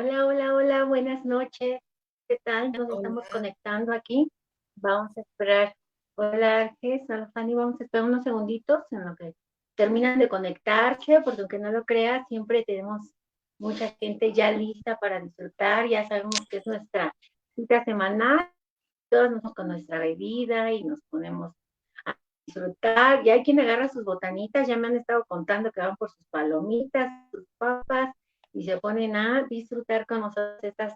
Hola, hola, hola, buenas noches. ¿Qué tal? Nos estamos Hola. conectando aquí. Vamos a esperar. Hola, Arges, hola, Fanny, vamos a esperar unos segunditos en lo que terminan de conectarse, porque aunque no lo creas, siempre tenemos mucha gente ya lista para disfrutar. Ya sabemos que es nuestra cita semanal, todos nos vamos con nuestra bebida y nos ponemos a disfrutar. Ya hay quien agarra sus botanitas, ya me han estado contando que van por sus palomitas, sus papas, y se ponen a disfrutar con nosotros estas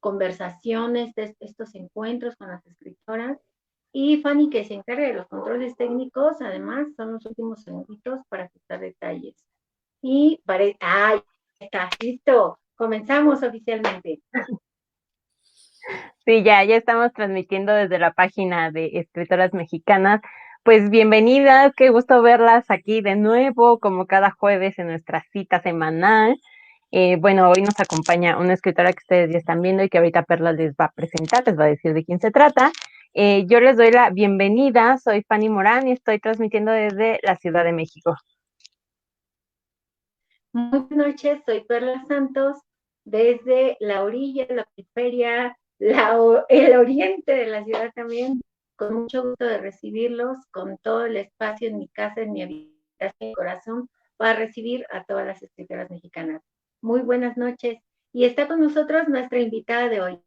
conversaciones, estos encuentros con las escritoras. Y Fanny, que se encarga de los controles técnicos, además, son los últimos segunditos para ajustar detalles. Y parece, ¡ay! Está listo. Comenzamos oficialmente. Sí, ya estamos transmitiendo desde la página de Escritoras Mexicanas. Pues bienvenidas, qué gusto verlas aquí de nuevo, como cada jueves en nuestra cita semanal. Bueno, hoy nos acompaña una escritora que ustedes ya están viendo y que ahorita Perla les va a presentar, les va a decir de quién se trata. Yo les doy la bienvenida, soy Fanny Morán y estoy transmitiendo desde la Ciudad de México. Muy buenas noches, soy Perla Santos, desde la orilla, la periferia, el oriente de la ciudad también, con mucho gusto de recibirlos, con todo el espacio en mi casa, en mi habitación, en mi corazón, para recibir a todas las escritoras mexicanas. Muy buenas noches, y está con nosotros nuestra invitada de hoy,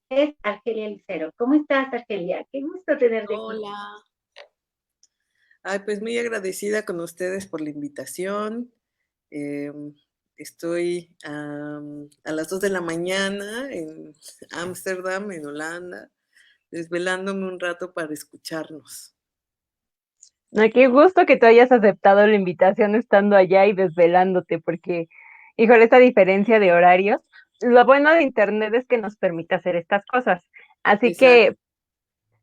es Argelia Lucero. ¿Cómo estás, Argelia? Qué gusto tenerte aquí. Hola. Ay, pues muy agradecida con ustedes por la invitación. Em, Estoy a las 2 de la mañana en Ámsterdam, en Holanda, desvelándome un rato para escucharnos. No, qué gusto que tú hayas aceptado la invitación estando allá y desvelándote, porque, híjole, esta diferencia de horarios, lo bueno de Internet es que nos permite hacer estas cosas. Así Exacto. que,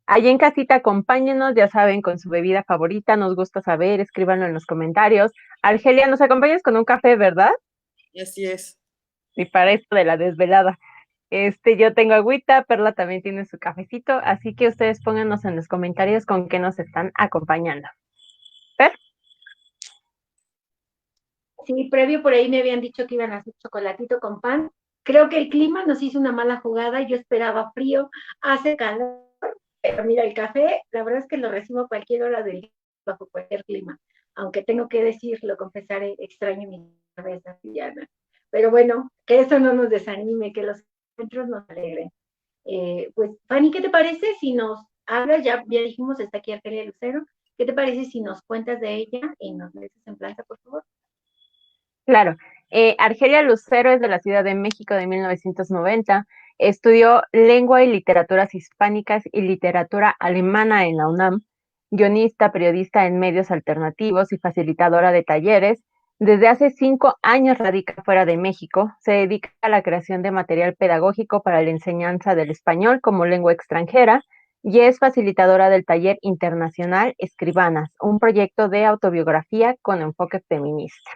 allá en casita, acompáñenos, ya saben, con su bebida favorita, nos gusta saber, escríbanlo en los comentarios. Argelia, nos acompañas con un café, ¿verdad? Así es. Y para esto de la desvelada. Yo tengo agüita, Perla también tiene su cafecito, así que ustedes pónganos en los comentarios con qué nos están acompañando. ¿Per? Sí, previo por ahí me habían dicho que iban a hacer chocolatito con pan. Creo que el clima nos hizo una mala jugada. Yo esperaba frío, hace calor, pero mira, el café, la verdad es que lo recibo a cualquier hora del día, bajo cualquier clima. Aunque tengo que decirlo, confesaré, extraño mi cabeza villana. Pero bueno, que eso no nos desanime, que los encuentros nos alegren. Pues, Fanny, ¿qué te parece si nos hablas? Ya dijimos, está aquí Argelia Lucero. ¿Qué te parece si nos cuentas de ella y nos lees en planta, por favor? Claro. Argelia Lucero es de la Ciudad de México de 1990. Estudió lengua y literaturas hispánicas y literatura alemana en la UNAM. Guionista, periodista en medios alternativos y facilitadora de talleres. Desde hace 5 años radica fuera de México. Se dedica a la creación de material pedagógico para la enseñanza del español como lengua extranjera y es facilitadora del taller internacional Escribanas, un proyecto de autobiografía con enfoque feminista.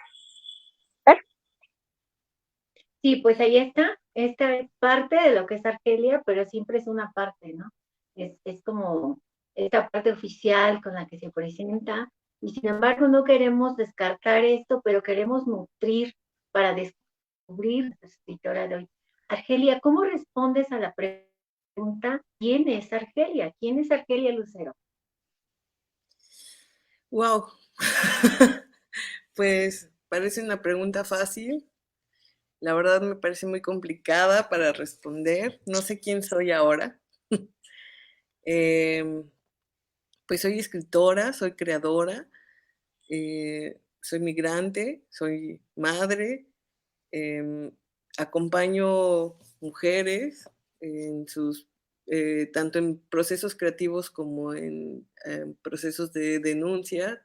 Sí, pues ahí está. Esta es parte de lo que es Argelia, pero siempre es una parte, ¿no? Es como esta parte oficial con la que se presenta. Y sin embargo, no queremos descartar esto, pero queremos nutrir para descubrir la escritora de hoy. Argelia, ¿cómo respondes a la pregunta? ¿Quién es Argelia? ¿Quién es Argelia Lucero? Wow. Pues parece una pregunta fácil. La verdad me parece muy complicada para responder. No sé quién soy ahora. Em, pues soy escritora, soy creadora, soy migrante, soy madre, em, acompaño mujeres en sus, tanto en procesos creativos como en procesos de denuncia,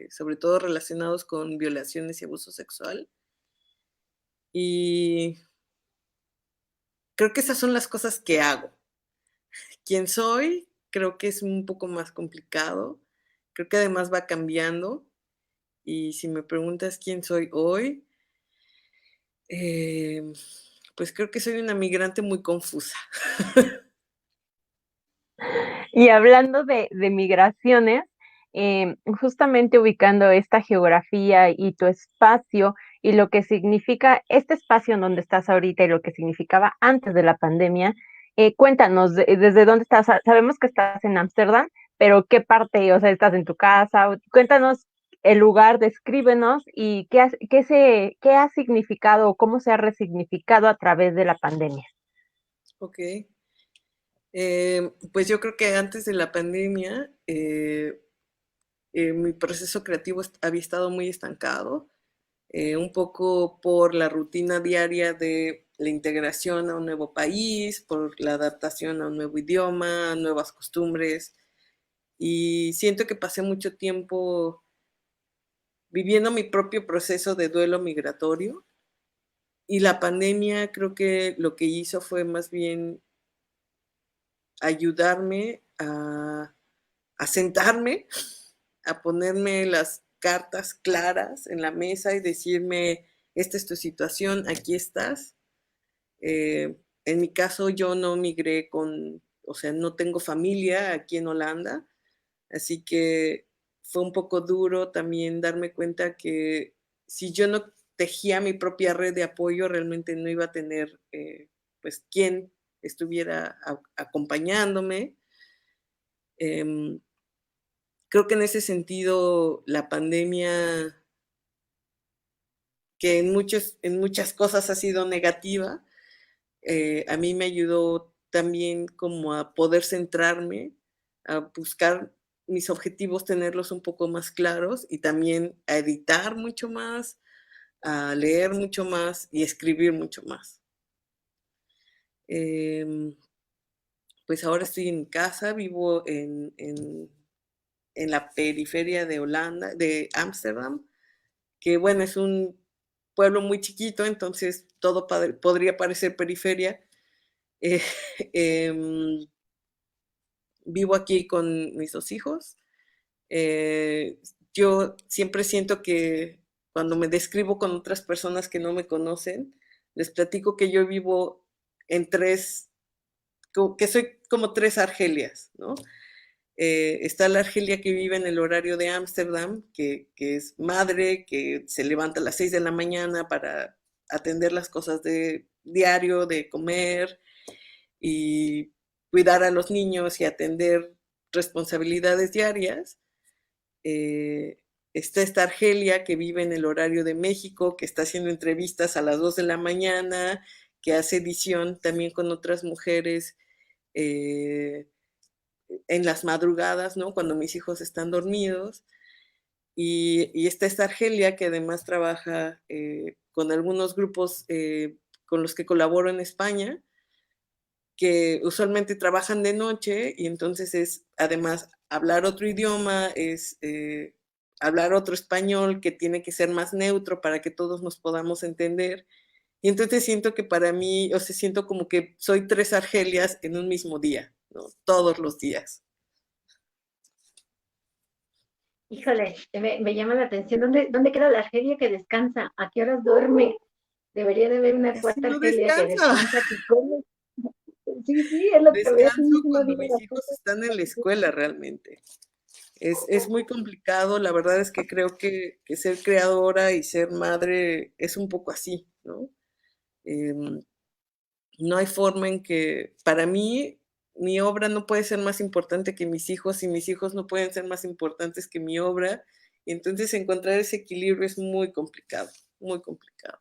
sobre todo relacionados con violaciones y abuso sexual. Y creo que esas son las cosas que hago. ¿Quién soy? Creo que es un poco más complicado. Creo que además va cambiando. Y si me preguntas quién soy hoy, eh, pues creo que soy una migrante muy confusa. Y hablando de migraciones, justamente ubicando esta geografía y tu espacio y lo que significa este espacio en donde estás ahorita y lo que significaba antes de la pandemia. Cuéntanos, ¿desde dónde estás? Sabemos que estás en Ámsterdam, pero ¿qué parte? O sea, ¿estás en tu casa? Cuéntanos el lugar, descríbenos y qué ha significado o cómo se ha resignificado a través de la pandemia. Ok. Pues yo creo que antes de la pandemia mi proceso creativo había estado muy estancado, un poco por la rutina diaria de la integración a un nuevo país, por la adaptación a un nuevo idioma, a nuevas costumbres. Y siento que pasé mucho tiempo viviendo mi propio proceso de duelo migratorio. Y la pandemia creo que lo que hizo fue más bien ayudarme a sentarme, a ponerme las cartas claras en la mesa y decirme, esta es tu situación, aquí estás. En mi caso yo no migré o sea, no tengo familia aquí en Holanda, así que fue un poco duro también darme cuenta que si yo no tejía mi propia red de apoyo, realmente no iba a tener pues quien estuviera acompañándome. Creo que en ese sentido la pandemia, que en muchas cosas ha sido negativa, a mí me ayudó también como a poder centrarme, a buscar mis objetivos, tenerlos un poco más claros y también a editar mucho más, a leer mucho más y escribir mucho más. Pues ahora estoy en casa, vivo en la periferia de Holanda, de Ámsterdam, que bueno, es un pueblo muy chiquito, entonces todo podría parecer periferia. Eh, eh, Vivo aquí con mis dos hijos. Yo siempre siento que cuando me describo con otras personas que no me conocen, les platico que yo vivo en que soy como tres Argelias, ¿no? Está la Argelia que vive en el horario de Ámsterdam, que es madre, que se levanta a las 6 de la mañana para atender las cosas de diario, de comer y cuidar a los niños y atender responsabilidades diarias. Está esta Argelia que vive en el horario de México, que está haciendo entrevistas a las 2 de la mañana, que hace edición también con otras mujeres eh, en las madrugadas, ¿no? Cuando mis hijos están dormidos. Y está esta Argelia que además trabaja con algunos grupos con los que colaboro en España, que usualmente trabajan de noche y entonces es además hablar otro idioma, es hablar otro español que tiene que ser más neutro para que todos nos podamos entender. Y entonces siento que para mí, o sea, siento como que soy tres Argelias en un mismo día, ¿no? Todos los días. Híjole, me llama la atención. ¿Dónde queda la Argelia que descansa? ¿A qué horas duerme? Debería de haber una Casi cuarta no Argelia que descansa. descansa, que come. Sí, sí, es lo que veo aquí Descanso mismo, cuando digo mis las hijos cosas. están en la escuela realmente. Es muy complicado, la verdad es que creo que ser creadora y ser madre es un poco así, ¿no? Em, no hay forma en que, para mí, mi obra no puede ser más importante que mis hijos y mis hijos no pueden ser más importantes que mi obra. Y entonces encontrar ese equilibrio es muy complicado, muy complicado.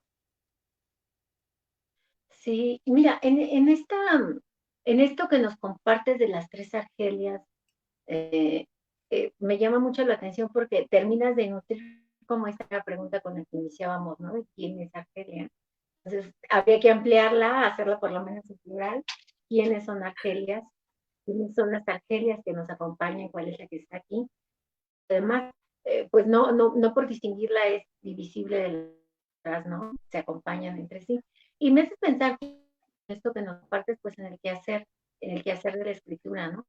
Sí, mira, en esto que nos compartes de las tres Argelias, eh, me llama mucho la atención porque terminas de nutrir como esta pregunta con la que iniciábamos, ¿no? De quién es Argelia. Entonces, habría que ampliarla, hacerla por lo menos en plural. ¿Quiénes son Argelias? ¿Quiénes son las Argelias que nos acompañan? ¿Cuál es la que está aquí? Además, pues no por distinguirla es divisible de las, ¿no? Se acompañan entre sí. Y me hace pensar esto que nos partes, pues en el quehacer de la escritura, ¿no?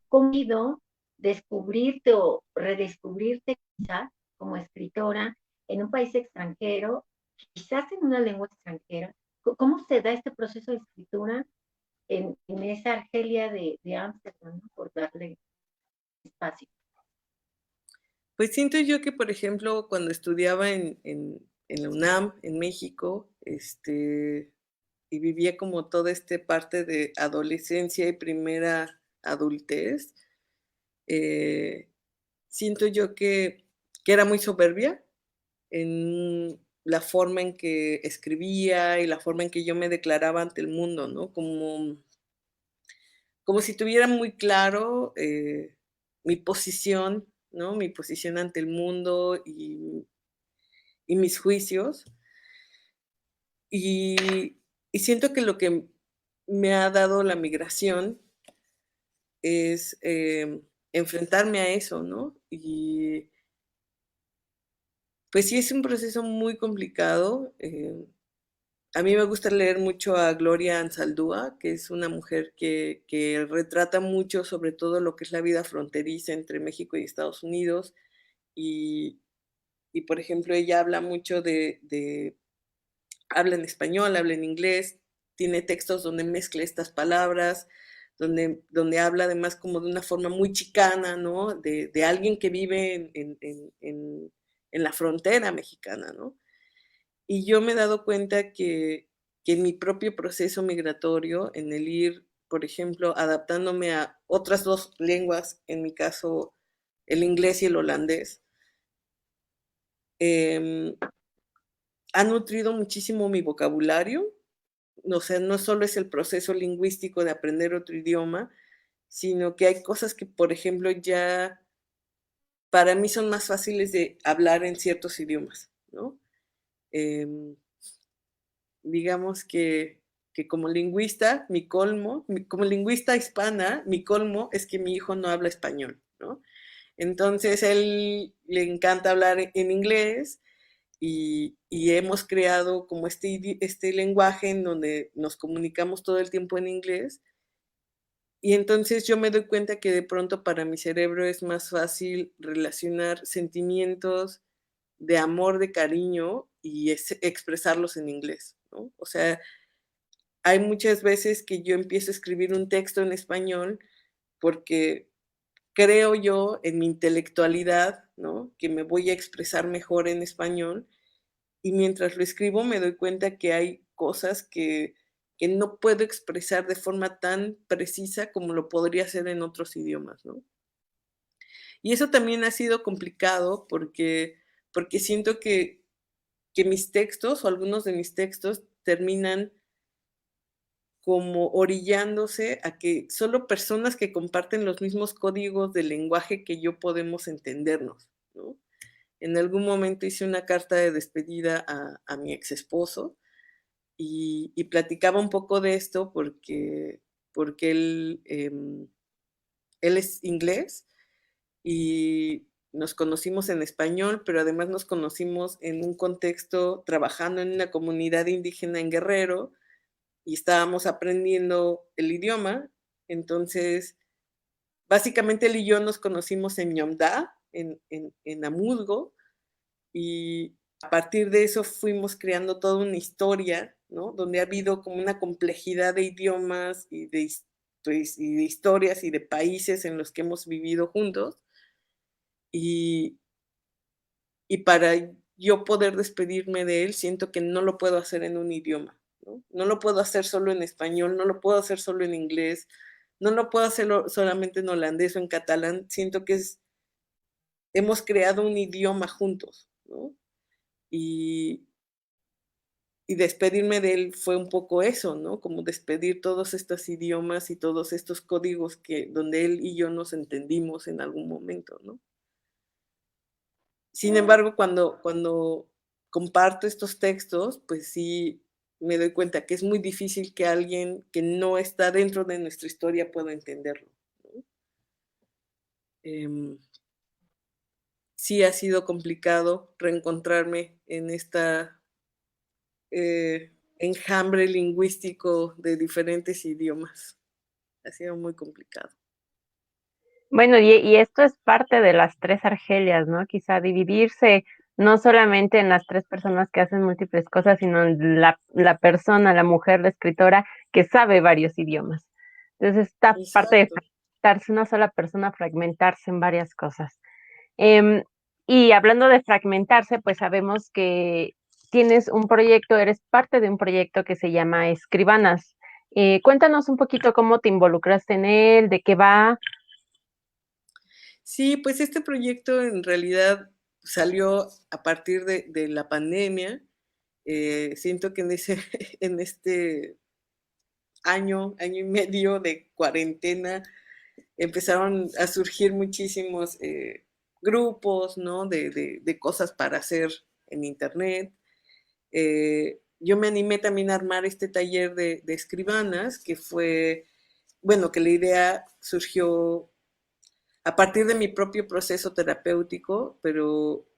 ¿Cómo ha ido descubrirte o redescubrirte quizás como escritora en un país extranjero, quizás en una lengua extranjera? ¿Cómo se da este proceso de escritura en esa Argelia de Ámsterdam, ¿no? Por darle espacio? Pues siento yo que, por ejemplo, cuando estudiaba en la UNAM, en México, y vivía como toda esta parte de adolescencia y primera adultez, siento yo que era muy soberbia en la forma en que escribía y la forma en que yo me declaraba ante el mundo, ¿no? Como si tuviera muy claro mi posición, ¿no? Mi posición ante el mundo y mis juicios. Y siento que lo que me ha dado la migración es enfrentarme a eso, ¿no? Y pues sí, es un proceso muy complicado. A mí me gusta leer mucho a Gloria Anzaldúa, que es una mujer que retrata mucho sobre todo lo que es la vida fronteriza entre México y Estados Unidos. Y, y por ejemplo, ella habla mucho habla en español, habla en inglés, tiene textos donde mezcla estas palabras, donde habla además como de una forma muy chicana, ¿no? De alguien que vive en la frontera mexicana, ¿no? Y yo me he dado cuenta que en mi propio proceso migratorio, en el ir, por ejemplo, adaptándome a otras dos lenguas, en mi caso el inglés y el holandés, eh, ha nutrido muchísimo mi vocabulario. O sea, no solo es el proceso lingüístico de aprender otro idioma, sino que hay cosas que, por ejemplo, ya para mí son más fáciles de hablar en ciertos idiomas, ¿no? Em, digamos que como lingüista, como lingüista hispana, mi colmo es que mi hijo no habla español, ¿no? Entonces, él le encanta hablar en inglés y hemos creado como este lenguaje en donde nos comunicamos todo el tiempo en inglés. Y entonces yo me doy cuenta que de pronto para mi cerebro es más fácil relacionar sentimientos de amor, de cariño y expresarlos en inglés, ¿no? O sea, hay muchas veces que yo empiezo a escribir un texto en español porque creo yo en mi intelectualidad, ¿no? Que me voy a expresar mejor en español y mientras lo escribo me doy cuenta que hay cosas que no puedo expresar de forma tan precisa como lo podría hacer en otros idiomas, ¿no? Y eso también ha sido complicado porque siento que mis textos o algunos de mis textos terminan como orillándose a que solo personas que comparten los mismos códigos del lenguaje que yo podemos entendernos, ¿no? En algún momento hice una carta de despedida a mi ex esposo y platicaba un poco de esto porque él es inglés y nos conocimos en español, pero además nos conocimos en un contexto trabajando en una comunidad indígena en Guerrero y estábamos aprendiendo el idioma. Entonces, básicamente él y yo nos conocimos en Ñomdá, en Amuzgo, y a partir de eso fuimos creando toda una historia, ¿no? Donde ha habido como una complejidad de idiomas pues, y de historias y de países en los que hemos vivido juntos. Y, y para yo poder despedirme de él, siento que no lo puedo hacer en un idioma, ¿no? No lo puedo hacer solo en español, no lo puedo hacer solo en inglés, no lo puedo hacer solamente en holandés o en catalán. Siento que hemos creado un idioma juntos, ¿no? Y, y despedirme de él fue un poco eso, ¿no? Como despedir todos estos idiomas y todos estos códigos donde él y yo nos entendimos en algún momento, ¿no? Sin embargo, cuando comparto estos textos, pues sí me doy cuenta que es muy difícil que alguien que no está dentro de nuestra historia pueda entenderlo, ¿no? Em, sí ha sido complicado reencontrarme en enjambre lingüístico de diferentes idiomas. Ha sido muy complicado. Bueno, y esto es parte de las tres Argelias, ¿no? Quizá dividirse no solamente en las tres personas que hacen múltiples cosas, sino en la persona, la mujer, la escritora, que sabe varios idiomas. Entonces, esta parte de Exacto. fragmentarse, una sola persona, fragmentarse en varias cosas. Em, Y hablando de fragmentarse, pues sabemos que tienes un proyecto, eres parte de un proyecto que se llama Escribanas. Cuéntanos un poquito cómo te involucraste en él, de qué va. Sí, pues este proyecto en realidad salió a partir de la pandemia. Siento que en en este año y medio de cuarentena, empezaron a surgir muchísimos grupos, ¿no? De cosas para hacer en internet. Yo me animé también a armar este taller de escribanas, que fue, bueno, que la idea surgió a partir de mi propio proceso terapéutico, pero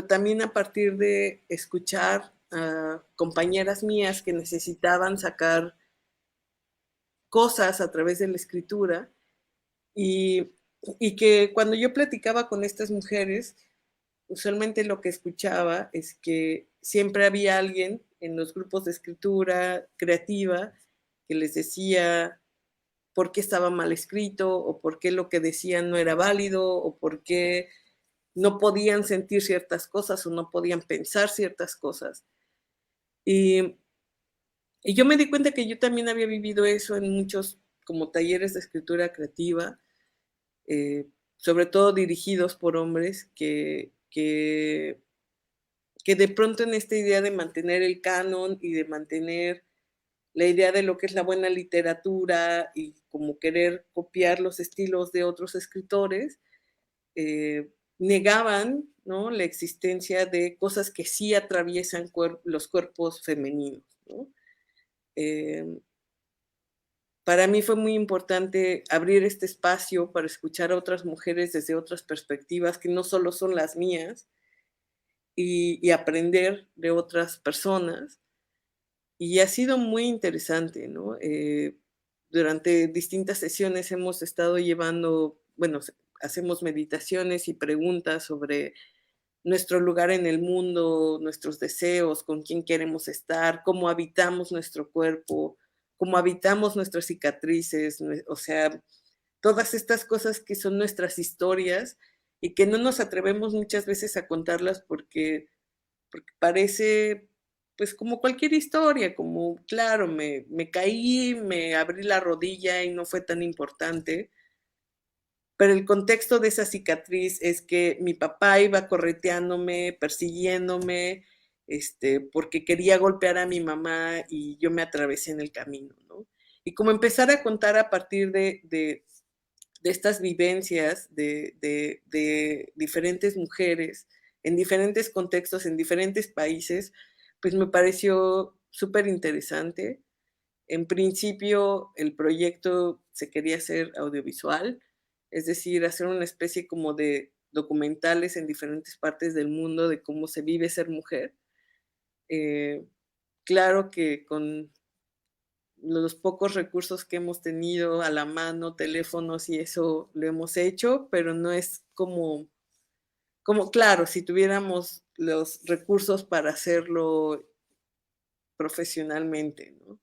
también a partir de escuchar a compañeras mías que necesitaban sacar cosas a través de la escritura y, y que cuando yo platicaba con estas mujeres, usualmente lo que escuchaba es que siempre había alguien en los grupos de escritura creativa que les decía por qué estaba mal escrito o por qué lo que decían no era válido o por qué no podían sentir ciertas cosas o no podían pensar ciertas cosas. Y, y yo me di cuenta que yo también había vivido eso en muchos como talleres de escritura creativa, sobre todo dirigidos por hombres que de pronto en esta idea de mantener el canon y de mantener la idea de lo que es la buena literatura y como querer copiar los estilos de otros escritores, negaban, ¿no?, la existencia de cosas que sí atraviesan los cuerpos femeninos, ¿no? Eh, para mí fue muy importante abrir este espacio para escuchar a otras mujeres desde otras perspectivas que no solo son las mías y aprender de otras personas. Y ha sido muy interesante, ¿no? Durante distintas sesiones hemos estado llevando, bueno, hacemos meditaciones y preguntas sobre nuestro lugar en el mundo, nuestros deseos, con quién queremos estar, cómo habitamos nuestro cuerpo, cómo habitamos nuestras cicatrices, o sea, todas estas cosas que son nuestras historias y que no nos atrevemos muchas veces a contarlas porque parece pues como cualquier historia, como claro, me caí, me abrí la rodilla y no fue tan importante, pero el contexto de esa cicatriz es que mi papá iba correteándome, persiguiéndome, porque quería golpear a mi mamá y yo me atravesé en el camino, ¿no? Y como empezar a contar a partir de estas vivencias de diferentes mujeres en diferentes contextos, en diferentes países, pues me pareció súper interesante. En principio, el proyecto se quería hacer audiovisual, es decir, hacer una especie como de documentales en diferentes partes del mundo de cómo se vive ser mujer. Eh, claro que con los pocos recursos que hemos tenido a la mano, teléfonos y eso lo hemos hecho, pero no es como claro, si tuviéramos los recursos para hacerlo profesionalmente, ¿no?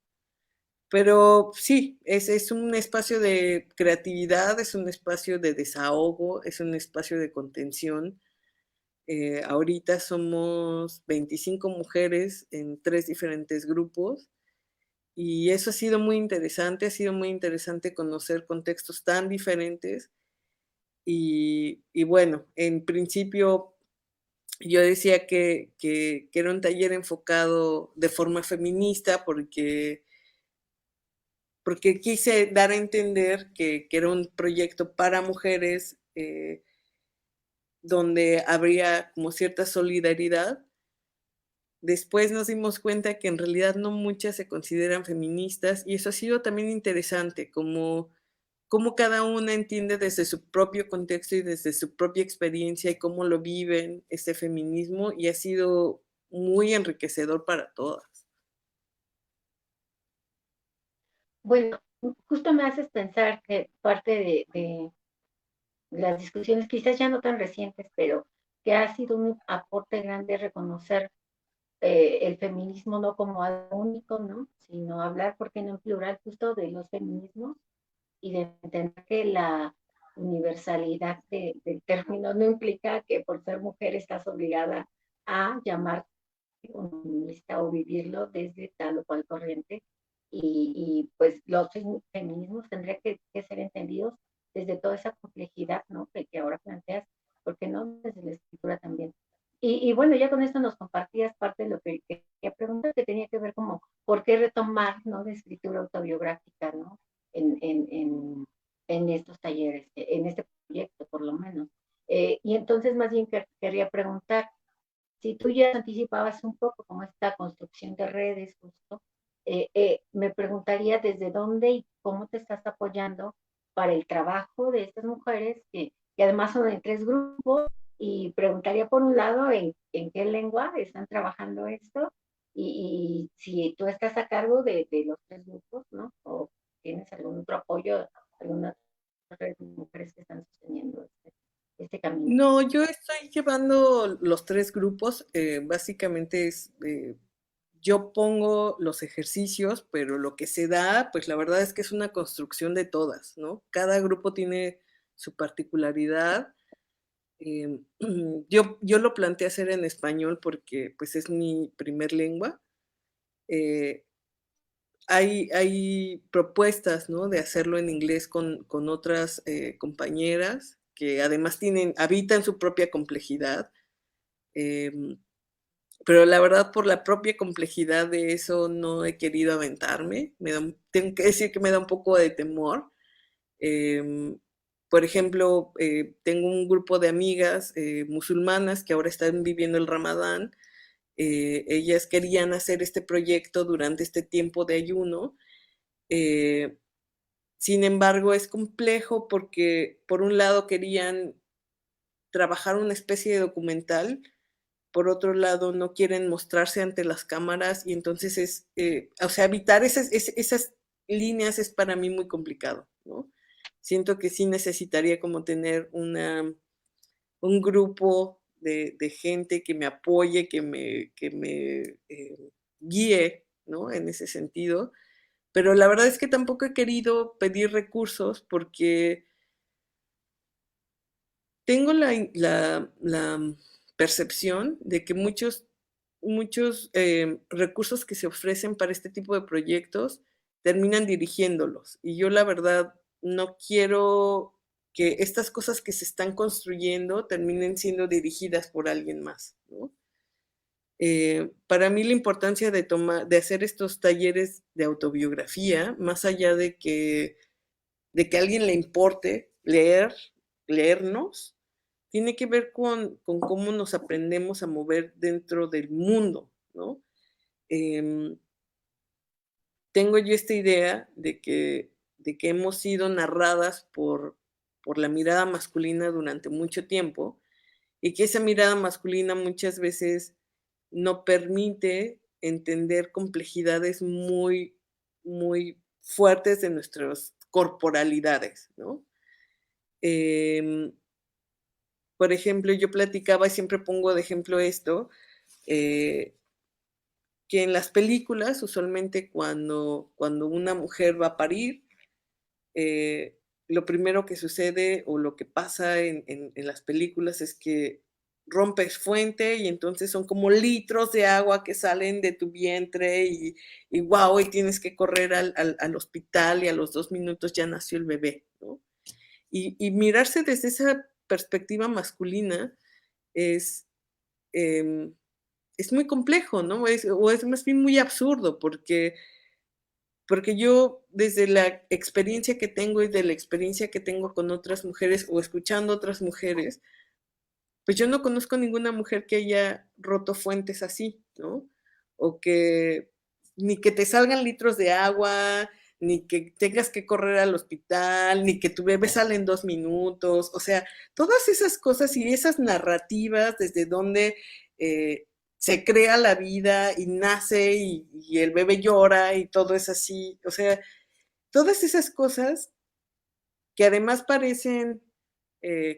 Pero sí, es un espacio de creatividad, es un espacio de desahogo, es un espacio de contención. Ahorita somos 25 mujeres en 3 diferentes grupos y eso ha sido muy interesante conocer contextos tan diferentes y bueno, en principio yo decía que era un taller enfocado de forma feminista porque quise dar a entender que era un proyecto para mujeres donde habría como cierta solidaridad. Después nos dimos cuenta que en realidad no muchas se consideran feministas y eso ha sido también interesante, como cada una entiende desde su propio contexto y desde su propia experiencia y cómo lo viven ese feminismo y ha sido muy enriquecedor para todas. Bueno, justo me haces pensar que parte de las discusiones, quizás ya no tan recientes, pero que ha sido un aporte grande reconocer el feminismo no como algo único, ¿no? Sino hablar, ¿por qué no en plural, justo de los feminismos y de entender que universalidad del término no implica que por ser mujer estás obligada a llamar feminista o vivirlo desde tal o cual corriente. Pues los feminismos tendrían que ser entendidos desde toda esa complejidad, ¿no? Que ahora planteas, ¿por qué no? Desde la escritura también. Bueno, ya con esto nos compartías parte de lo que quería preguntar, que tenía que ver como, ¿por qué retomar, ¿no? De escritura autobiográfica, ¿no? En, en, en, en estos talleres, en este proyecto, por lo menos. Y entonces, más bien, quería preguntar, si tú ya anticipabas un poco como esta construcción de redes, justo, me preguntaría desde dónde y cómo te estás apoyando para el trabajo de estas mujeres, que además son en 3 grupos, y preguntaría por un lado en qué lengua están trabajando esto, y si tú estás a cargo de los 3 grupos, ¿no? O tienes algún otro apoyo, algunas redes de mujeres que están sosteniendo este camino. No, yo estoy llevando los 3 grupos, básicamente yo pongo los ejercicios, pero lo que se da, pues la verdad es que es una construcción de todas, ¿no? Cada grupo tiene su particularidad. Yo lo planteé hacer en español porque pues es mi primer lengua. Eh, hay propuestas, ¿no? De hacerlo en inglés con otras compañeras que además habitan su propia complejidad. Pero la verdad, por la propia complejidad de eso, no he querido aventarme. Tengo que decir que me da un poco de temor. Por ejemplo, tengo un grupo de amigas musulmanas que ahora están viviendo el Ramadán. Ellas querían hacer este proyecto durante este tiempo de ayuno. eh, Sin embargo, es complejo porque por un lado querían trabajar una especie de documental, por otro lado no quieren mostrarse ante las cámaras y entonces o sea, evitar esas líneas es para mí muy complicado, ¿no? Siento que sí necesitaría como tener un grupo de gente que me apoye, que me guíe, ¿no? En ese sentido. Pero la verdad es que tampoco he querido pedir recursos porque tengo la percepción de que muchos recursos que se ofrecen para este tipo de proyectos terminan dirigiéndolos. Y yo la verdad no quiero que estas cosas que se están construyendo terminen siendo dirigidas por alguien más, ¿no? Para mí la importancia de hacer estos talleres de autobiografía, más allá de que a alguien le importe leernos, tiene que ver con cómo nos aprendemos a mover dentro del mundo, ¿no? Em, Tengo yo esta idea de que hemos sido narradas por la mirada masculina durante mucho tiempo y que esa mirada masculina muchas veces no permite entender complejidades muy, muy fuertes de nuestras corporalidades, ¿no? Em, por ejemplo, yo platicaba y siempre pongo de ejemplo esto, eh, que en las películas, usualmente cuando una mujer va a parir, lo primero que sucede o lo que pasa en las películas es que rompes fuente y entonces son como litros de agua que salen de tu vientre y wow, y tienes que correr al hospital y a los 2 minutos ya nació el bebé, ¿no? Y mirarse desde esa perspectiva masculina es, eh, es muy complejo, ¿no? O es más bien muy absurdo, porque yo desde la experiencia que tengo y de la experiencia que tengo con otras mujeres o escuchando otras mujeres, pues yo no conozco ninguna mujer que haya roto fuentes así, ¿no? O que ni que te salgan litros de agua, ni que tengas que correr al hospital, ni que tu bebé sale en 2 minutos, o sea, todas esas cosas y esas narrativas desde donde se crea la vida y nace y el bebé llora y todo es así, o sea, todas esas cosas que además parecen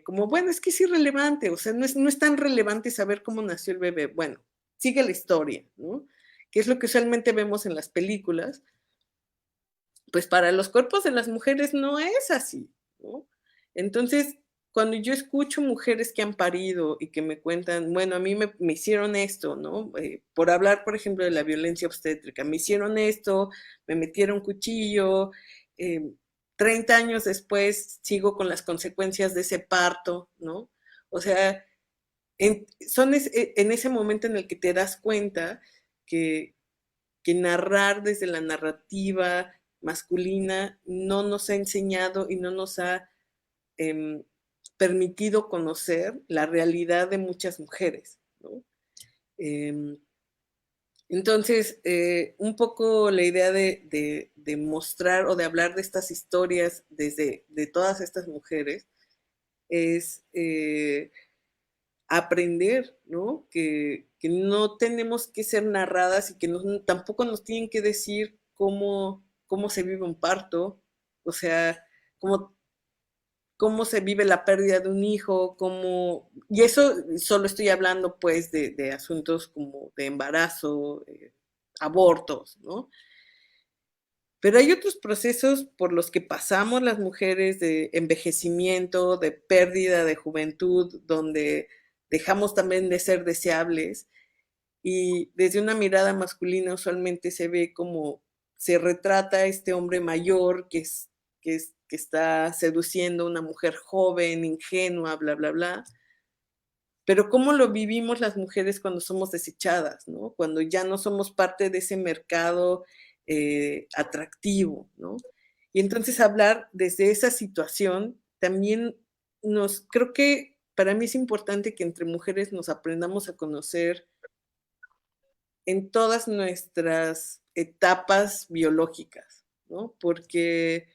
como, bueno, es que es irrelevante, o sea, no es tan relevante saber cómo nació el bebé. Bueno, sigue la historia, ¿no? Que es lo que usualmente vemos en las películas. Pues para los cuerpos de las mujeres no es así, ¿no? Entonces, cuando yo escucho mujeres que han parido y que me cuentan, bueno, a mí me hicieron esto, ¿no? Por hablar, por ejemplo, de la violencia obstétrica, me hicieron esto, me metieron cuchillo, eh, 30 años después sigo con las consecuencias de ese parto, ¿no? O sea, en ese momento en el que te das cuenta que, que narrar desde la narrativa masculina no nos ha enseñado y no nos ha eh, permitido conocer la realidad de muchas mujeres, ¿no? Eh, entonces, un poco la idea de mostrar o de hablar de estas historias desde de todas estas mujeres es aprender, ¿no? Que no tenemos que ser narradas y que tampoco nos tienen que decir cómo se vive un parto, o sea, cómo se vive la pérdida de un hijo, y eso solo estoy hablando pues de asuntos como de embarazo, abortos, ¿no? Pero hay otros procesos por los que pasamos las mujeres de envejecimiento, de pérdida de juventud, donde dejamos también de ser deseables y desde una mirada masculina usualmente se ve como se retrata a este hombre mayor que está seduciendo a una mujer joven, ingenua, bla, bla, bla. Pero ¿cómo lo vivimos las mujeres cuando somos desechadas, ¿no? Cuando ya no somos parte de ese mercado atractivo, ¿no? Y entonces hablar desde esa situación también creo que para mí es importante que entre mujeres nos aprendamos a conocer en todas nuestras etapas biológicas, ¿no? Porque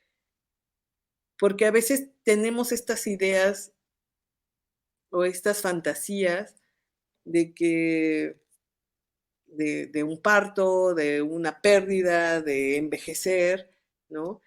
a veces tenemos estas ideas o estas fantasías de que de un parto, de una pérdida, de envejecer, ¿no?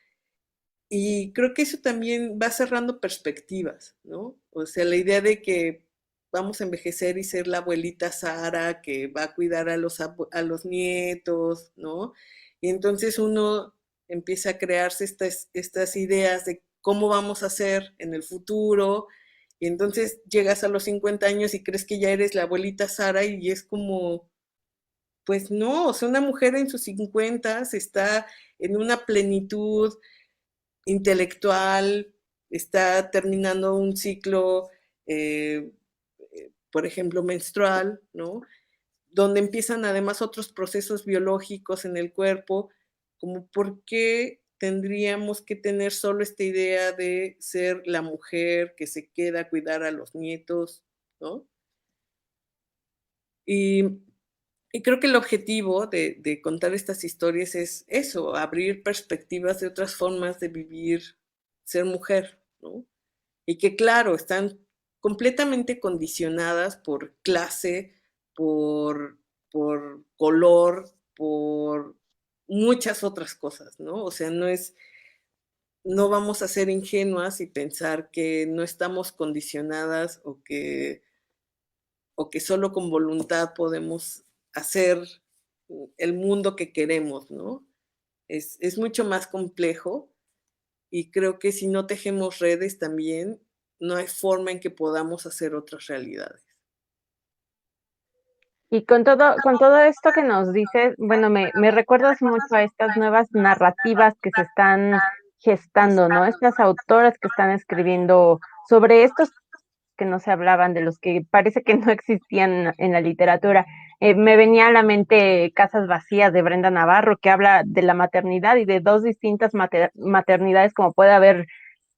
Y creo que eso también va cerrando perspectivas, ¿no? O sea, la idea de que vamos a envejecer y ser la abuelita Sara que va a cuidar a los nietos, ¿no? Y entonces uno empieza a crearse estas ideas de cómo vamos a ser en el futuro, y entonces llegas a los 50 años y crees que ya eres la abuelita Sara y es como, pues no, o sea, una mujer en sus 50 está en una plenitud intelectual, está terminando un ciclo, por ejemplo, menstrual, ¿no? Donde empiezan además otros procesos biológicos en el cuerpo, como por qué tendríamos que tener solo esta idea de ser la mujer que se queda a cuidar a los nietos, ¿no? Y Y creo que el objetivo de contar estas historias es eso, abrir perspectivas de otras formas de vivir, ser mujer, ¿no? Y que claro, están completamente condicionadas por clase, por, por color, por muchas otras cosas, ¿no? O sea, no vamos a ser ingenuas y pensar que no estamos condicionadas o que solo con voluntad podemos hacer el mundo que queremos, ¿no? Es mucho más complejo y creo que si no tejemos redes también, no hay forma en que podamos hacer otras realidades. Y con todo esto que nos dices, bueno, me recuerdas mucho a estas nuevas narrativas que se están gestando, ¿no? Estas autoras que están escribiendo sobre estos que no se hablaban, de los que parece que no existían en la literatura. Me venía a la mente Casas Vacías de Brenda Navarro, que habla de la maternidad y de dos distintas maternidades, como puede haber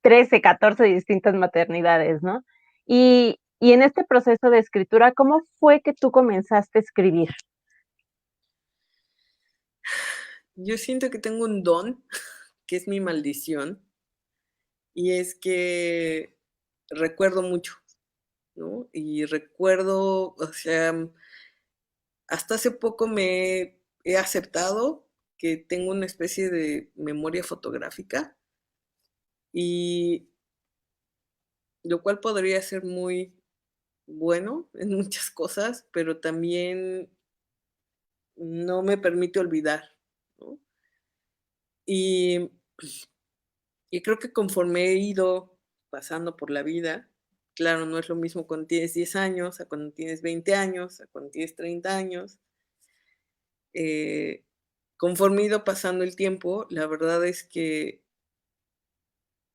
13, 14 distintas maternidades, ¿no? Y en este proceso de escritura, ¿cómo fue que tú comenzaste a escribir? Yo siento que tengo un don, que es mi maldición, y es que recuerdo mucho, ¿no? Y recuerdo, o sea, hasta hace poco me he aceptado que tengo una especie de memoria fotográfica y lo cual podría ser muy bueno en muchas cosas, pero también no me permite olvidar, ¿no? Y, y creo que conforme he ido pasando por la vida. Claro, no es lo mismo cuando tienes 10 años, a cuando tienes 20 años, a cuando tienes 30 años. Conforme ha ido pasando el tiempo, la verdad es que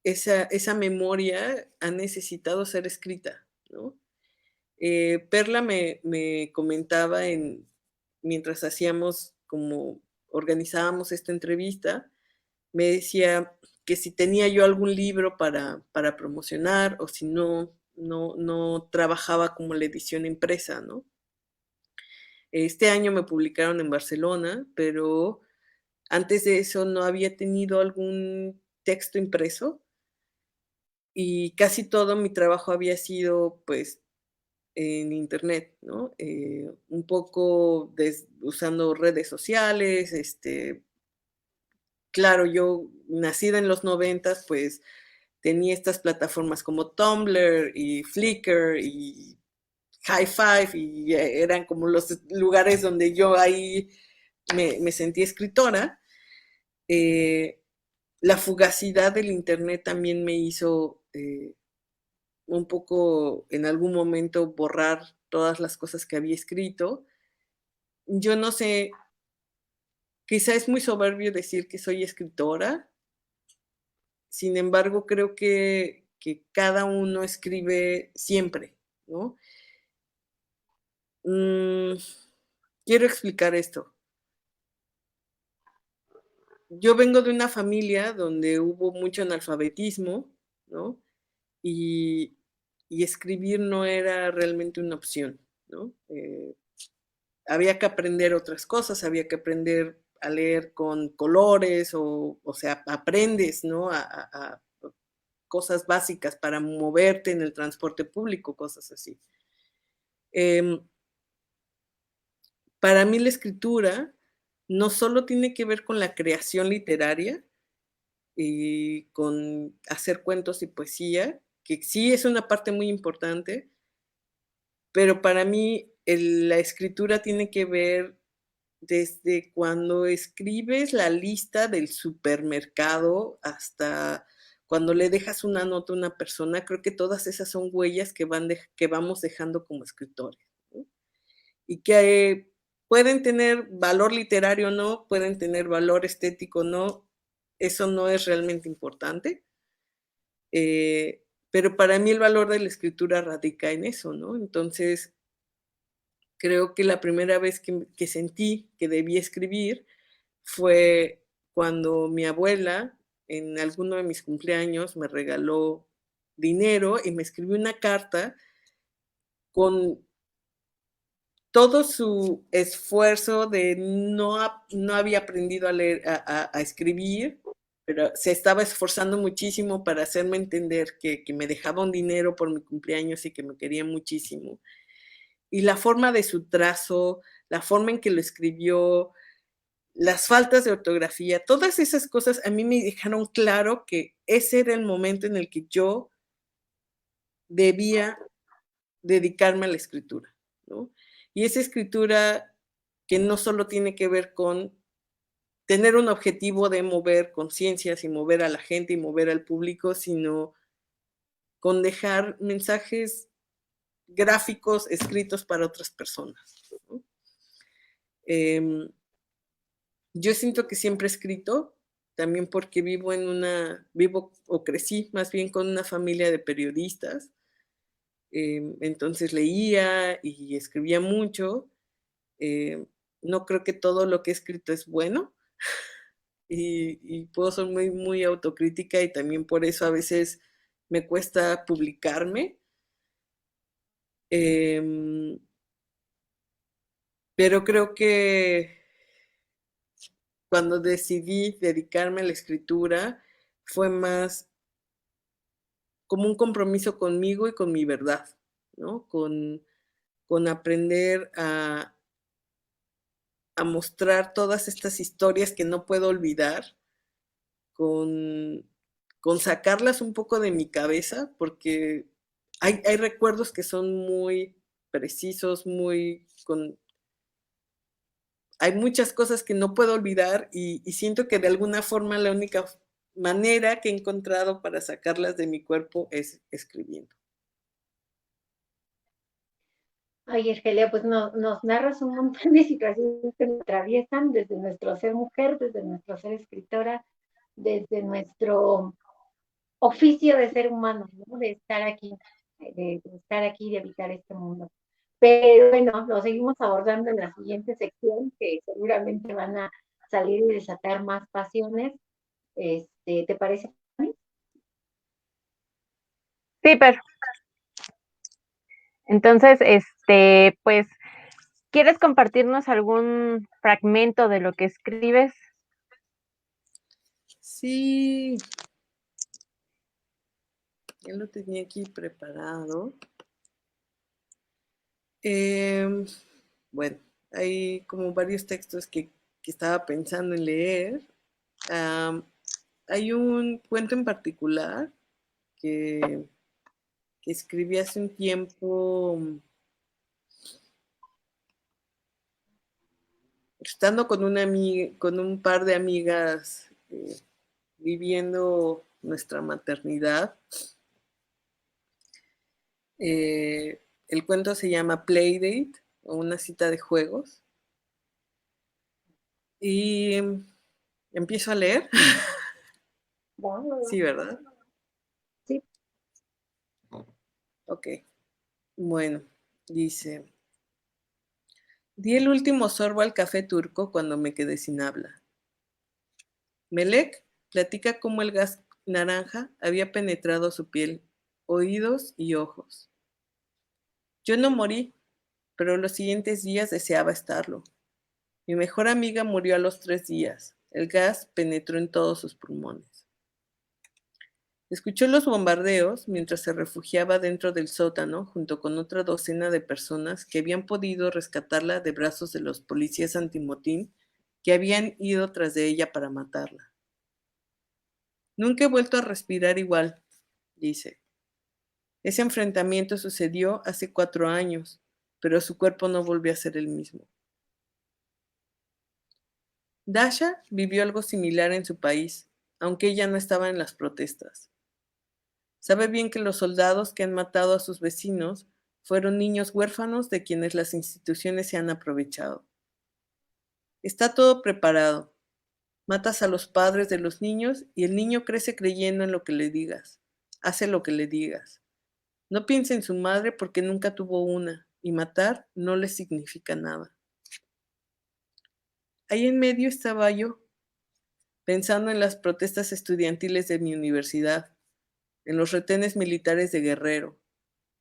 esa memoria ha necesitado ser escrita, ¿no? Perla me comentaba mientras organizábamos esta entrevista, me decía que si tenía yo algún libro para promocionar o si no trabajaba como la edición impresa, ¿no? Este año me publicaron en Barcelona, pero antes de eso no había tenido algún texto impreso y casi todo mi trabajo había sido, pues, en internet, ¿no? Un poco usando redes sociales, claro, yo nacida en los 90, pues tenía estas plataformas como Tumblr y Flickr y High Five y eran como los lugares donde yo ahí me sentí escritora. La fugacidad del internet también me hizo un poco en algún momento borrar todas las cosas que había escrito. Yo no sé, quizá es muy soberbio decir que soy escritora, sin embargo, creo que cada uno escribe siempre, ¿no? Quiero explicar esto. Yo vengo de una familia donde hubo mucho analfabetismo, ¿no? Y escribir no era realmente una opción, ¿no? Había que aprender otras cosas, había que aprender a leer con colores o sea, aprendes, ¿no? A cosas básicas para moverte en el transporte público, cosas así. Para mí la escritura no solo tiene que ver con la creación literaria y con hacer cuentos y poesía, que sí es una parte muy importante, pero para mí la escritura tiene que ver desde cuando escribes la lista del supermercado hasta cuando le dejas una nota a una persona. Creo que todas esas son huellas que vamos dejando como escritores, ¿no? Y que pueden tener valor literario o no, pueden tener valor estético o no, eso no es realmente importante. Pero para mí el valor de la escritura radica en eso, ¿no? Entonces, creo que la primera vez que sentí que debía escribir fue cuando mi abuela, en alguno de mis cumpleaños, me regaló dinero y me escribió una carta con todo su esfuerzo de no había aprendido a leer, a escribir, pero se estaba esforzando muchísimo para hacerme entender que me dejaba un dinero por mi cumpleaños y que me quería muchísimo. Y la forma de su trazo, la forma en que lo escribió, las faltas de ortografía, todas esas cosas a mí me dejaron claro que ese era el momento en el que yo debía dedicarme a la escritura, ¿no? Y esa escritura que no solo tiene que ver con tener un objetivo de mover conciencias y mover a la gente y mover al público, sino con dejar mensajes gráficos escritos para otras personas, ¿no? Yo siento que siempre he escrito, también porque vivo o crecí más bien con una familia de periodistas, entonces leía y escribía mucho. No creo que todo lo que he escrito es bueno y puedo ser muy, muy autocrítica y también por eso a veces me cuesta publicarme. Pero creo que cuando decidí dedicarme a la escritura fue más como un compromiso conmigo y con mi verdad, ¿no? Con aprender a mostrar todas estas historias que no puedo olvidar, con, con sacarlas un poco de mi cabeza, porque hay recuerdos que son muy precisos, hay muchas cosas que no puedo olvidar y siento que de alguna forma la única manera que he encontrado para sacarlas de mi cuerpo es escribiendo. Ay, Argelia, pues nos narras un montón de situaciones que nos atraviesan desde nuestro ser mujer, desde nuestro ser escritora, desde nuestro oficio de ser humano, ¿no? De estar aquí, de estar aquí, de habitar este mundo. Pero bueno, lo seguimos abordando en la siguiente sección, que seguramente van a salir y desatar más pasiones. ¿Te parece? Sí, pero entonces, pues, ¿quieres compartirnos algún fragmento de lo que escribes? Sí, ya lo tenía aquí preparado. Bueno, hay como varios textos que estaba pensando en leer. Hay un cuento en particular que, que escribí hace un tiempo, estando con con un par de amigas, viviendo nuestra maternidad. El cuento se llama Playdate, o una cita de juegos. Y empiezo a leer. Sí, ¿verdad? Sí. Ok. Bueno, dice: di el último sorbo al café turco cuando me quedé sin habla. Melek platica cómo el gas naranja había penetrado su piel, oídos y ojos. Yo no morí, pero los siguientes días deseaba estarlo. Mi mejor amiga murió a los 3 días. El gas penetró en todos sus pulmones. Escuchó los bombardeos mientras se refugiaba dentro del sótano junto con otra docena de personas que habían podido rescatarla de brazos de los policías antimotín que habían ido tras de ella para matarla. Nunca he vuelto a respirar igual, dice. Ese enfrentamiento sucedió hace 4 años, pero su cuerpo no volvió a ser el mismo. Dasha vivió algo similar en su país, aunque ella no estaba en las protestas. Sabe bien que los soldados que han matado a sus vecinos fueron niños huérfanos de quienes las instituciones se han aprovechado. Está todo preparado. Matas a los padres de los niños y el niño crece creyendo en lo que le digas. Hace lo que le digas. No piensa en su madre porque nunca tuvo una, y matar no le significa nada. Ahí en medio estaba yo, pensando en las protestas estudiantiles de mi universidad, en los retenes militares de Guerrero,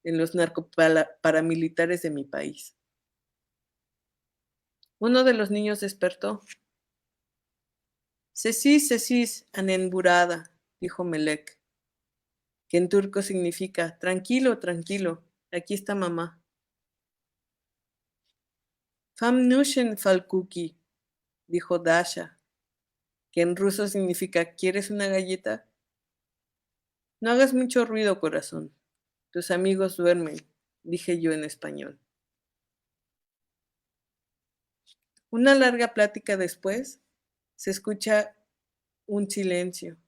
en los narcoparamilitares de mi país. Uno de los niños despertó. Sesis, sesis, anenburada, dijo Melek, que en turco significa tranquilo, tranquilo, aquí está mamá. Famnushen falkuki, dijo Dasha, que en ruso significa ¿quieres una galleta? No hagas mucho ruido, corazón. Tus amigos duermen, dije yo en español. Una larga plática después, se escucha un silencio.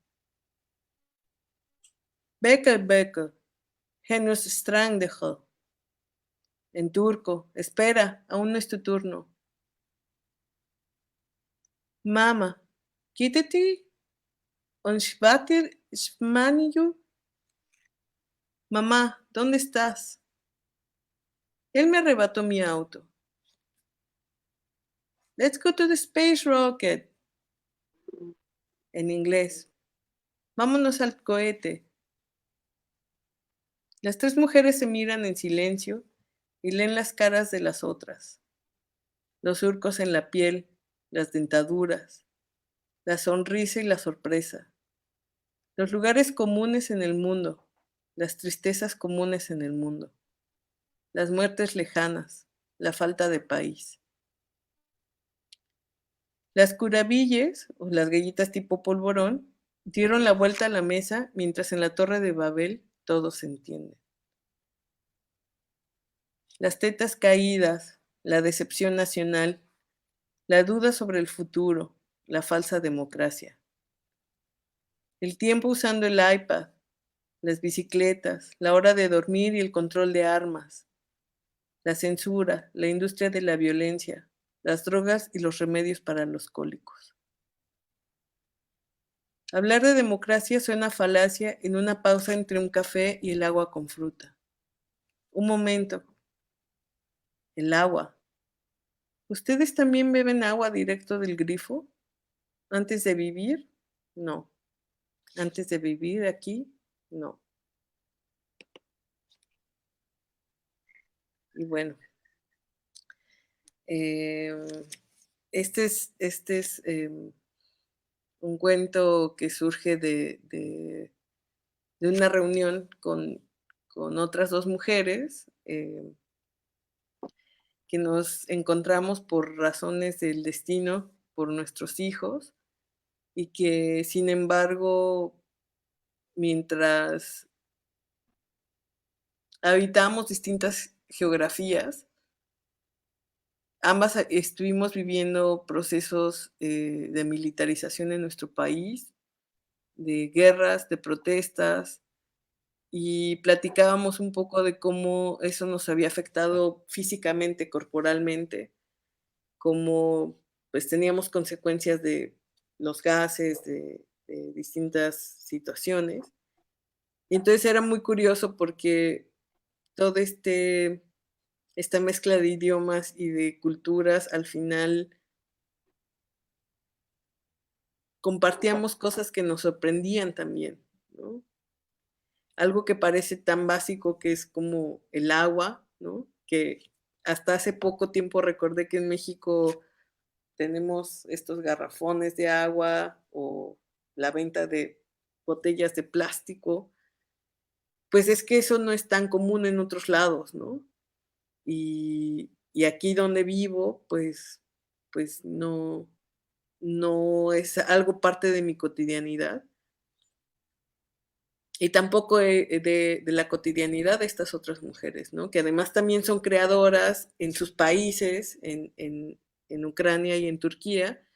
Becker, Becker, genus strang dejó. En turco, espera, aún no es tu turno. Mama, quítate, on shvatir shmaniyu. Mamá, ¿dónde estás? Él me arrebató mi auto. Let's go to the space rocket. En inglés. Vámonos al cohete. Las 3 mujeres se miran en silencio y leen las caras de las otras. Los surcos en la piel, las dentaduras, la sonrisa y la sorpresa. Los lugares comunes en el mundo, las tristezas comunes en el mundo, las muertes lejanas, la falta de país. Las curabilles, o las galletas tipo polvorón, dieron la vuelta a la mesa mientras en la Torre de Babel todo se entiende. Las tetas caídas, la decepción nacional, la duda sobre el futuro, la falsa democracia. el tiempo usando el iPad, las bicicletas, la hora de dormir y el control de armas, la censura, la industria de la violencia, las drogas y los remedios para los cólicos. Hablar de democracia suena a falacia en una pausa entre un café y el agua con fruta. Un momento. El agua. ¿Ustedes también beben agua directo del grifo? ¿Antes de vivir? No. ¿Antes de vivir aquí? No. Y bueno, este es un cuento que surge de una reunión con otras dos mujeres que nos encontramos por razones del destino, por nuestros hijos, y que sin embargo, mientras habitamos distintas geografías, ambas estuvimos viviendo procesos de militarización en nuestro país, de guerras, de protestas, y platicábamos un poco de cómo eso nos había afectado físicamente, corporalmente, cómo pues teníamos consecuencias de los gases, de distintas situaciones. Y entonces era muy curioso porque todo esta mezcla de idiomas y de culturas, al final compartíamos cosas que nos sorprendían también, ¿no? Algo que parece tan básico que es como el agua, ¿no? Que hasta hace poco tiempo recordé que en México tenemos estos garrafones de agua o la venta de botellas de plástico, pues es que eso no es tan común en otros lados, ¿no? Y aquí donde vivo, pues no es algo parte de mi cotidianidad. Y tampoco de la cotidianidad de estas otras mujeres, ¿no? Que además también son creadoras en sus países, en Ucrania y en Turquía,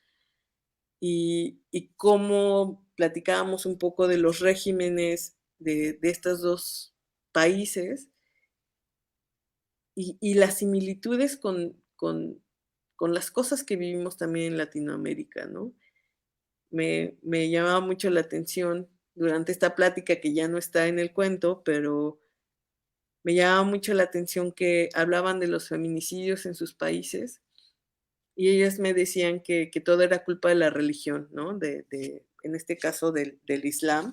y cómo platicábamos un poco de los regímenes de estos dos países y las similitudes con las cosas que vivimos también en Latinoamérica, ¿no? Me llamaba mucho la atención durante esta plática que ya no está en el cuento, pero me llamaba mucho la atención que hablaban de los feminicidios en sus países y ellas me decían que todo era culpa de la religión, ¿no? En este caso del Islam.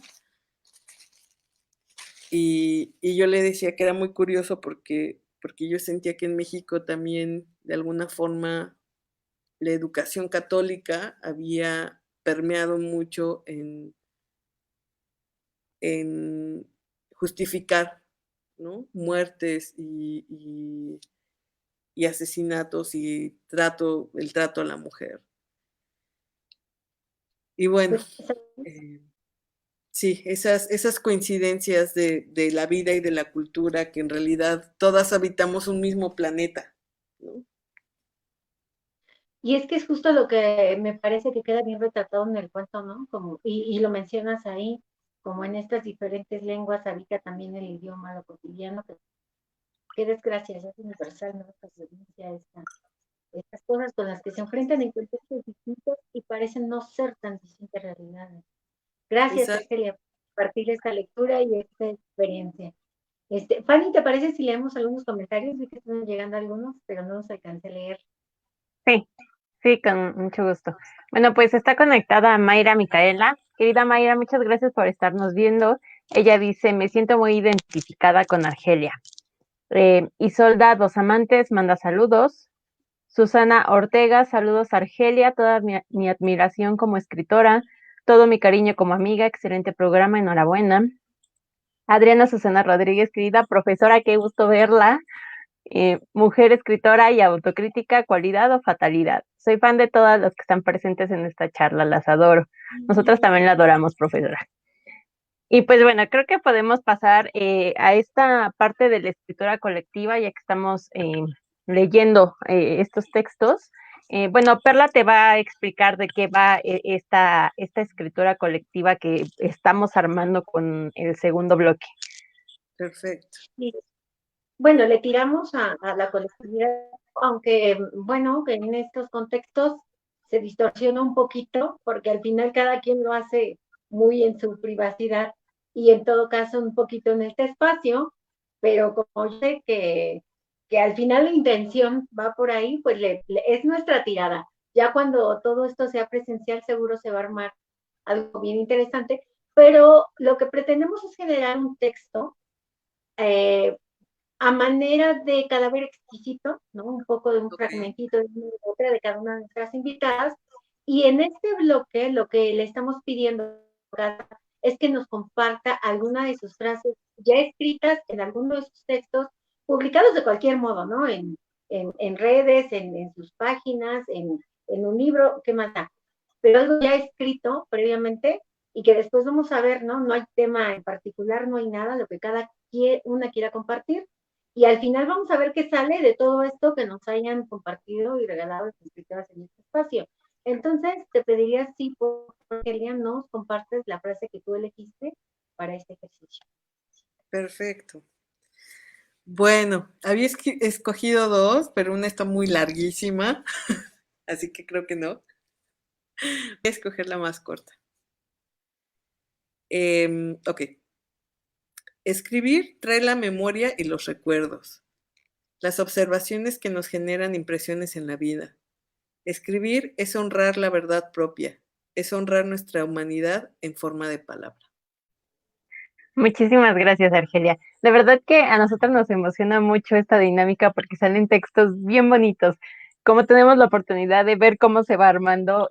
Y yo le decía que era muy curioso porque yo sentía que en México también, de alguna forma, la educación católica había permeado mucho en justificar, ¿no? Muertes y asesinatos y el trato a la mujer. Y bueno, sí, esas coincidencias de la vida y de la cultura, que en realidad todas habitamos un mismo planeta, ¿no? Y es que es justo lo que me parece que queda bien retratado en el cuento, ¿no? Como, y lo mencionas ahí, como en estas diferentes lenguas habita también el idioma, lo cotidiano, que qué desgracia, es universal, ¿no? Esta violencia, estas cosas con las que se enfrentan en contextos distintos y parecen no ser tan distintas realidades. Gracias, Esa, Argelia, por compartir esta lectura y esta experiencia. Fanny, ¿te parece si leemos algunos comentarios? Vi que están llegando algunos, pero no los alcancé a leer. Sí, sí, con mucho gusto. Bueno, pues está conectada Mayra Micaela. Querida Mayra, muchas gracias por estarnos viendo. Ella dice, me siento muy identificada con Argelia. Isolda Dos Amantes manda saludos. Susana Ortega, saludos Argelia, toda mi admiración como escritora, todo mi cariño como amiga, excelente programa, enhorabuena. Adriana Susana Rodríguez, querida profesora, qué gusto verla. Mujer escritora y autocrítica, cualidad o fatalidad. Soy fan de todas las que están presentes en esta charla, las adoro. Nosotros también la adoramos, profesora. Y pues bueno, creo que podemos pasar a esta parte de la escritura colectiva, ya que estamos leyendo estos textos. Bueno, Perla te va a explicar de qué va esta escritura colectiva que estamos armando con el segundo bloque. Perfecto. Y, bueno, le tiramos a la colectividad, aunque, bueno, que en estos contextos se distorsiona un poquito, porque al final cada quien lo hace muy en su privacidad y en todo caso un poquito en este espacio, pero como yo sé que al final la intención va por ahí, pues es nuestra tirada. Ya cuando todo esto sea presencial, seguro se va a armar algo bien interesante, pero lo que pretendemos es generar un texto eh, a manera de cadáver exquisito, ¿no? Un poco de un Ok. fragmentito de una de otra de cada una de nuestras invitadas. Y en este bloque lo que le estamos pidiendo es que nos comparta alguna de sus frases ya escritas en alguno de sus textos, publicados de cualquier modo, ¿no? En redes, en sus páginas, en un libro, ¿qué más da? Pero algo ya escrito previamente y que después vamos a ver, ¿no? No hay tema en particular, no hay nada, lo que una quiera compartir. Y al final vamos a ver qué sale de todo esto que nos hayan compartido y regalado las escritoras en este espacio. Entonces, te pediría si, por Elia, nos compartes la frase que tú elegiste para este ejercicio. Perfecto. Bueno, había escogido dos, pero una está muy larguísima, así que creo que no. Voy a escoger la más corta. Ok. Escribir trae la memoria y los recuerdos, las observaciones que nos generan impresiones en la vida. Escribir es honrar la verdad propia, es honrar nuestra humanidad en forma de palabra. Muchísimas gracias, Argelia. De verdad que a nosotros nos emociona mucho esta dinámica porque salen textos bien bonitos. Como tenemos la oportunidad de ver cómo se va armando,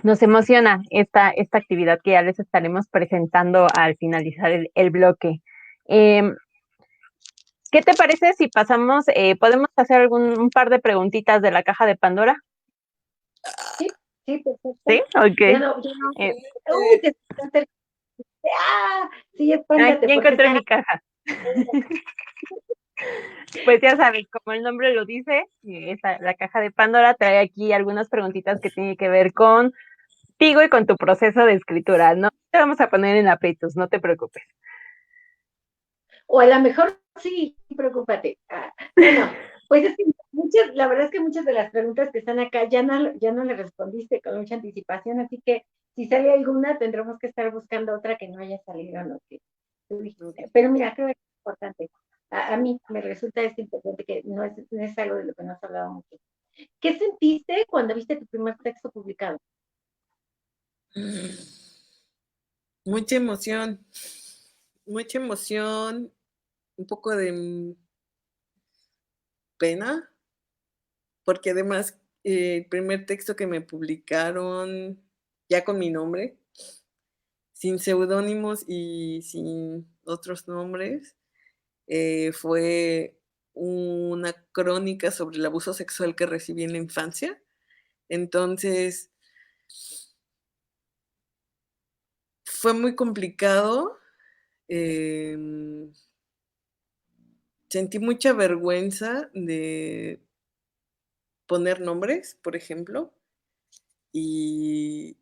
nos emociona esta actividad que ya les estaremos presentando al finalizar el bloque. Eh, ¿Qué te parece si pasamos, podemos hacer un par de preguntitas de la caja de Pandora? Sí, sí, ¿Sí? perfecto. Ya Ok. no, ya no. Eh, Uy, te espantaste. ¡Ah! Sí, espántate, ya porque encontré está. mi caja. Pues ya sabes, como el nombre lo dice, la caja de Pandora trae aquí algunas preguntitas que tienen que ver contigo y con tu proceso de escritura. No te vamos a poner en aprietos, no te preocupes. O a lo mejor sí, preocúpate. Bueno, pues es que la verdad es que muchas de las preguntas que están acá ya no le respondiste con mucha anticipación, así que si sale alguna tendremos que estar buscando otra que no haya salido en lo que tú Ok. dijiste. Pero mira, creo que es importante. A mí me resulta esto importante que no es algo de lo que no has hablado mucho. ¿Qué sentiste cuando viste tu primer texto publicado? Mucha emoción, un poco de pena, porque además el primer texto que me publicaron ya con mi nombre, sin seudónimos y sin otros nombres, fue una crónica sobre el abuso sexual que recibí en la infancia. Entonces, fue muy complicado. em, Sentí mucha vergüenza de poner nombres, por ejemplo, y,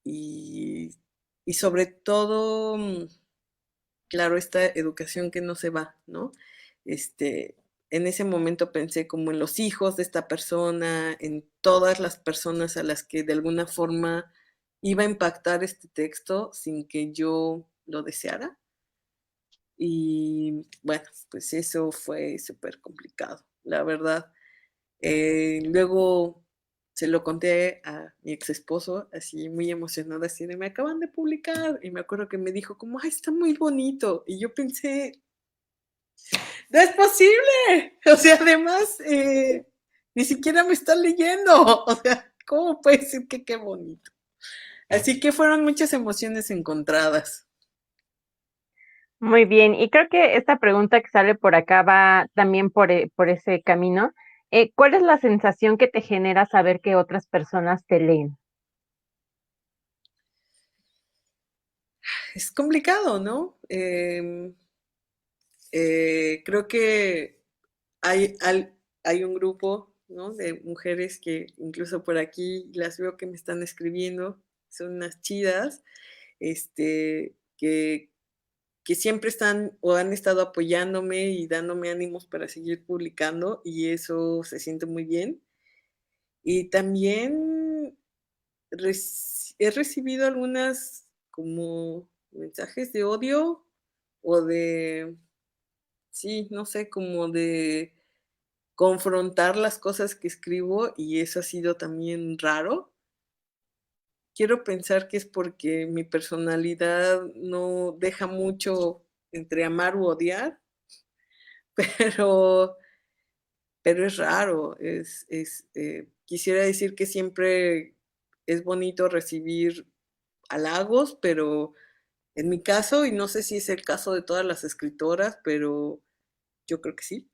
y, y sobre todo, claro, esta educación que no se va, ¿no? Este, en ese momento pensé como en los hijos de esta persona, en todas las personas a las que de alguna forma iba a impactar este texto sin que yo lo deseara. Y bueno, pues eso fue súper complicado, la verdad. Luego se lo conté a mi ex esposo, así muy emocionada, así de me acaban de publicar. Y me acuerdo que me dijo como, ay, está muy bonito. Y yo pensé, no es posible. O sea, además, ni siquiera me está leyendo. O sea, ¿cómo puede decir que qué bonito? Así que fueron muchas emociones encontradas. Muy bien, y creo que esta pregunta que sale por acá va también por ese camino. ¿Cuál es la sensación que te genera saber que otras personas te leen? Es complicado, ¿no? Creo que hay, hay un grupo ¿no? De mujeres que incluso por aquí las veo que me están escribiendo, son unas chidas, que siempre están o han estado apoyándome y dándome ánimos para seguir publicando y eso se siente muy bien. Y también he recibido algunas como mensajes de odio o de, sí, no sé, como de confrontar las cosas que escribo y eso ha sido también raro. Quiero pensar que es porque mi personalidad no deja mucho entre amar u odiar, pero, pero es raro. Quisiera decir que siempre es bonito recibir halagos, pero en mi caso, y no sé si es el caso de todas las escritoras, pero yo creo que sí,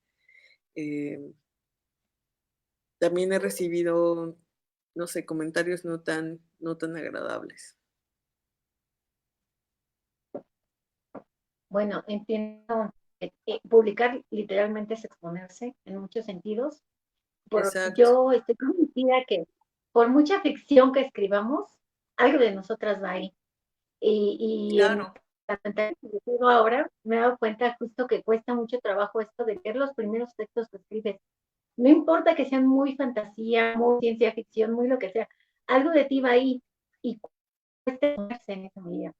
eh, también he recibido, no sé, comentarios no tan agradables. Bueno, entiendo que publicar literalmente es exponerse en muchos sentidos. Exacto, Yo estoy convencida que por mucha ficción que escribamos, algo de nosotras va ahí. Y en claro. la pantalla que tengo ahora me he dado cuenta justo que cuesta mucho trabajo esto de leer los primeros textos que escribes. No importa que sean muy fantasía, muy ciencia ficción, muy lo que sea, algo de ti va ahí y cuesta ponerse en esa medida.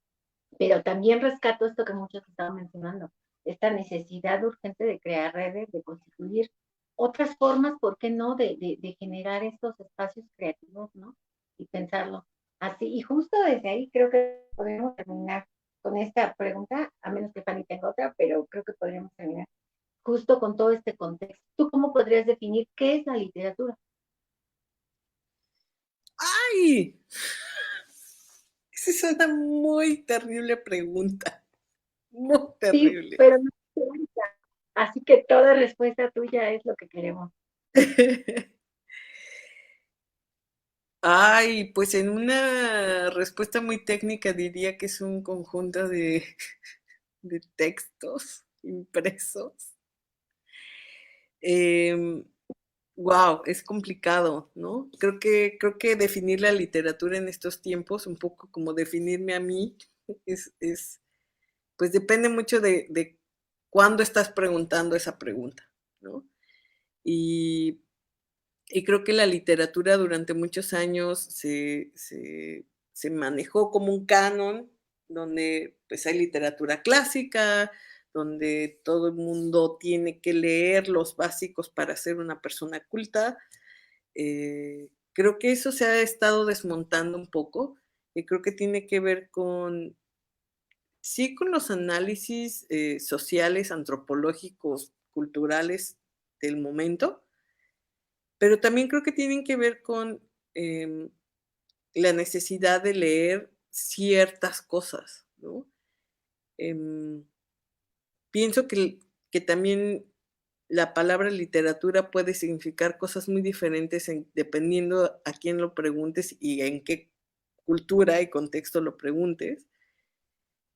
Pero también rescato esto que muchos estaban mencionando, esta necesidad urgente de crear redes, de constituir otras formas, ¿por qué no?, de generar estos espacios creativos, ¿no? Y pensarlo así. Y justo desde ahí creo que podemos terminar con esta pregunta, a menos que Fanny tenga otra, pero creo que podríamos terminar justo con todo este contexto. ¿Tú cómo podrías definir qué es la literatura? ¡Ay! Esa es una muy terrible pregunta, muy Sí, terrible. pero no te cuenta. Así que toda respuesta tuya es lo que queremos. Ay, pues en una respuesta muy técnica diría que es un conjunto de textos impresos. Wow, es complicado, ¿no? Creo que definir la literatura en estos tiempos, un poco como definirme a mí, pues depende mucho de cuándo estás preguntando esa pregunta, ¿no? Y, y creo que la literatura durante muchos años se manejó como un canon, donde pues hay literatura clásica, donde todo el mundo tiene que leer los básicos para ser una persona culta. Creo que eso se ha estado desmontando un poco y creo que tiene que ver con, sí, con los análisis sociales, antropológicos, culturales del momento, pero también creo que tienen que ver con em, la necesidad de leer ciertas cosas, ¿no? Em, Pienso que también la palabra literatura puede significar cosas muy diferentes dependiendo a quién lo preguntes y en qué cultura y contexto lo preguntes.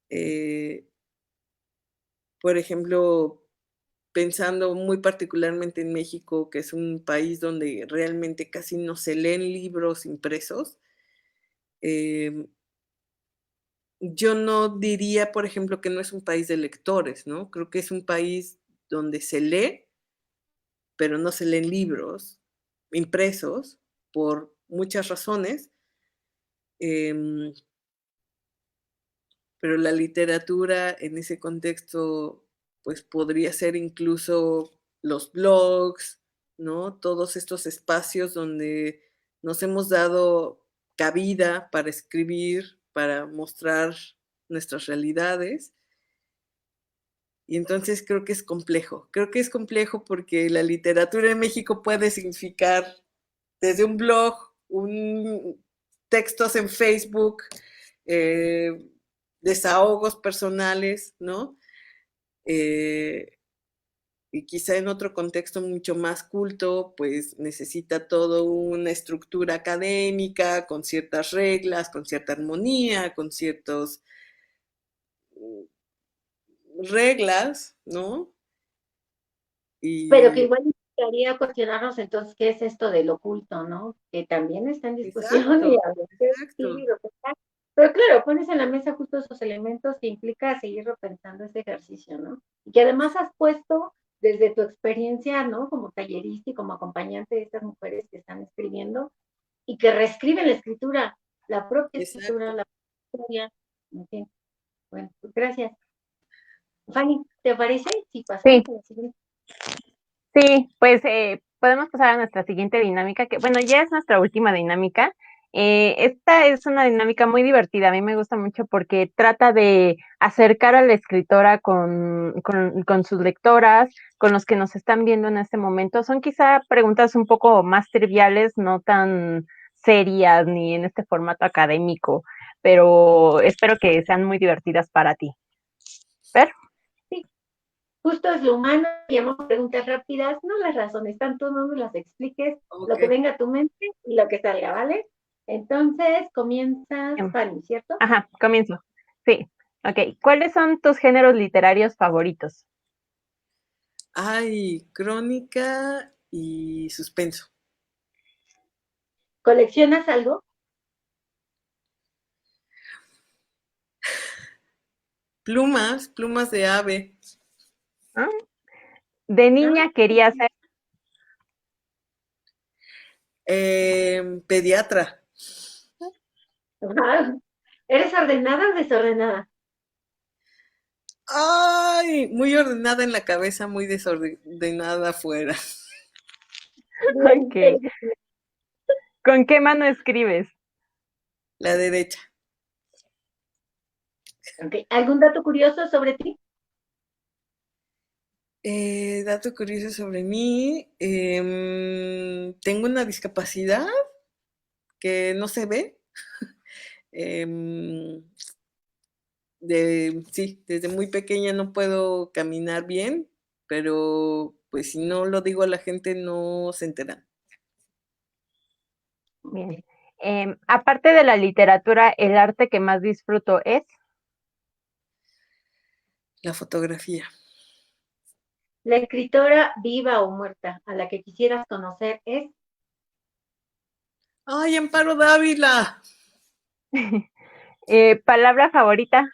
Eh, por ejemplo, pensando muy particularmente en México, que es un país donde realmente casi no se leen libros impresos, eh, yo no diría, por ejemplo, que no es un país de lectores, ¿no? Creo que es un país donde se lee, pero no se leen libros impresos por muchas razones, em, pero la literatura en ese contexto, pues podría ser incluso los blogs, ¿no? Todos estos espacios donde nos hemos dado cabida para escribir, para mostrar nuestras realidades. Y entonces creo que es complejo porque la literatura en México puede significar desde un blog, textos en Facebook, eh, desahogos personales, ¿no? Eh, y quizá en otro contexto mucho más culto, pues necesita toda una estructura académica, con ciertas reglas, con cierta armonía, con ciertas reglas, ¿no? Pero que Y igual Haría cuestionarnos entonces qué es esto del oculto, ¿no? Que también está en discusión y Exacto, a veces exacto. sí, repensar. Pero claro, pones en la mesa justo esos elementos que implica seguir repensando ese ejercicio, ¿no? Y que además has puesto desde tu experiencia, ¿no? Como tallerista y como acompañante de estas mujeres que están escribiendo y que reescriben la propia escritura, Exacto. la propia historia, en fin. Bueno, pues gracias. Fanny, ¿te parece si Sí, pasamos a la siguiente? sí, pues podemos pasar a nuestra siguiente dinámica, que bueno, ya es nuestra última dinámica. Esta es una dinámica muy divertida, a mí me gusta mucho porque trata de acercar a la escritora con sus lectoras, con los que nos están viendo en este momento. Son quizá preguntas un poco más triviales, no tan serias ni en este formato académico, pero espero que sean muy divertidas para ti. ¿Ver? Sí, justo es lo humano, llamamos preguntas rápidas, no las razones, tanto no nos las expliques, lo Ok. que venga a tu mente y lo que salga, ¿vale? Entonces comienzas, Fanny, ¿cierto? Ajá, comienzo. Sí, ok. ¿Cuáles son tus géneros literarios favoritos? Hay crónica y suspenso. ¿Coleccionas algo? Plumas, plumas de ave. ¿Ah? De ¿No? niña quería ser, Pediatra. Ajá. ¿Eres ordenada o desordenada? Ay, muy ordenada en la cabeza, muy desordenada afuera. Bien, ok. ¿Con qué mano escribes? La derecha. ok. ¿Algún dato curioso sobre ti? Dato curioso sobre mí. Tengo una discapacidad que no se ve. Em, sí, desde muy pequeña no puedo caminar bien, pero pues si no lo digo a la gente no se enteran. Bien. Aparte de la literatura, el arte que más disfruto es. La fotografía. La escritora viva o muerta a la que quisieras conocer es. ¡Ay, Amparo Dávila! Palabra favorita.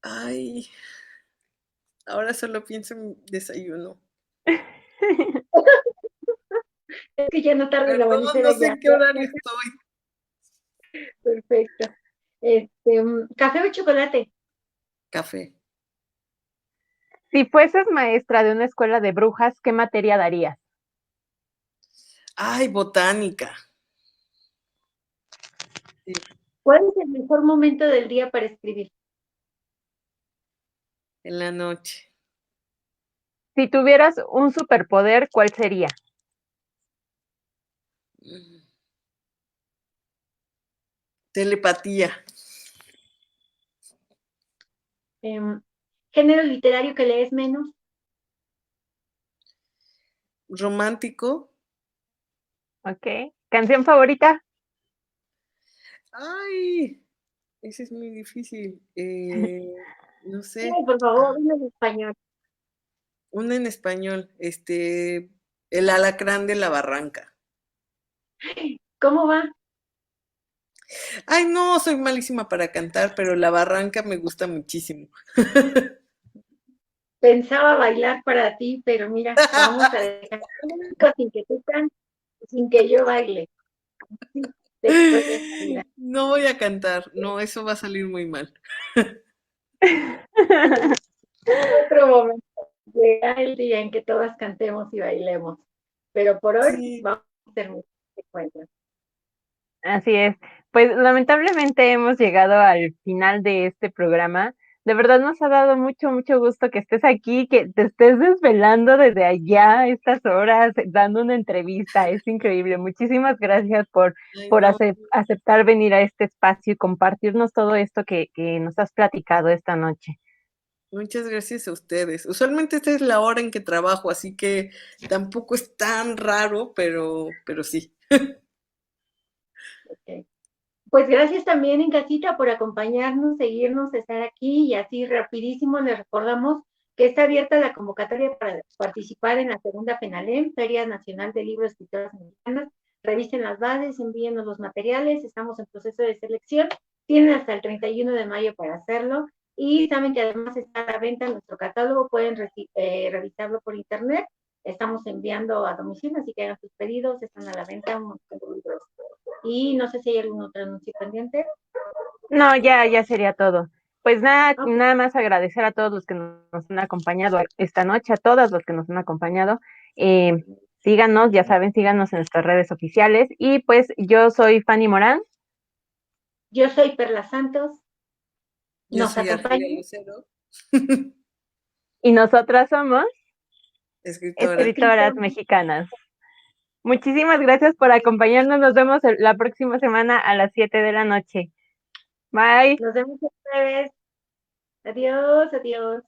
Ay, ahora solo pienso en desayuno. Es que ya no tarda el Perdón, amanecer no sé allá. en qué horario estoy. Perfecto. ¿Café o chocolate? Café. Si fueses maestra de una escuela de brujas, ¿qué materia darías? Ay, botánica. Sí, ¿Cuál es el mejor momento del día para escribir? en la noche. Si tuvieras un superpoder, ¿cuál sería? Mm, Telepatía. Em, ¿Género literario que lees menos? Romántico. Ok. ¿Canción favorita? Ay, ese es muy difícil. No Sí, sé. por favor, dime en español. Una en español. El alacrán de la barranca. ¿Cómo va? Ay, no, soy malísima para cantar, pero la barranca me gusta muchísimo. Pensaba bailar para ti, pero mira, vamos a dejar sin que tú cantes, sin que yo baile. Sí, te estoy dejando. No voy a cantar, no, eso va a salir muy mal. Otro momento. Llega el día en que todas cantemos y bailemos. Pero por hoy Sí, vamos a terminar este cuento. Así es. Pues lamentablemente hemos llegado al final de este programa. De verdad nos ha dado mucho, mucho gusto que estés aquí, que te estés desvelando desde allá a estas horas, dando una entrevista. Es increíble. Muchísimas gracias ay, por no, aceptar venir a este espacio y compartirnos todo esto que nos has platicado esta noche. muchas gracias a ustedes. Usualmente esta es la hora en que trabajo, así que tampoco es tan raro, pero sí. Okay. Pues gracias también en casita por acompañarnos, seguirnos, estar aquí y así rapidísimo les recordamos que está abierta la convocatoria para participar en la segunda FENALEM, Feria Nacional de Libros de Escritoras Mexicanas. Revisen las bases, envíenos los materiales, estamos en proceso de selección, tienen hasta el 31 de mayo para hacerlo, y saben que además está a la venta nuestro catálogo, pueden revisarlo por internet, estamos enviando a domicilio, así que hagan sus pedidos, están a la venta un montón de libros. Y no sé si hay algún otro anuncio pendiente. No, ya sería todo. Pues nada, Ok. nada más agradecer a todos los que nos han acompañado esta noche, a todas los que nos han acompañado. Síganos, ya saben, síganos en nuestras redes oficiales. Y pues yo soy Fanny Morán. Yo soy Perla Santos. Yo Nos soy Argelia acompaña Lucero, Y nosotras somos escritora. escritoras mexicanas. Muchísimas gracias por acompañarnos. Nos vemos la próxima semana a las 7 de la noche. Bye. Nos vemos el jueves. Adiós, adiós.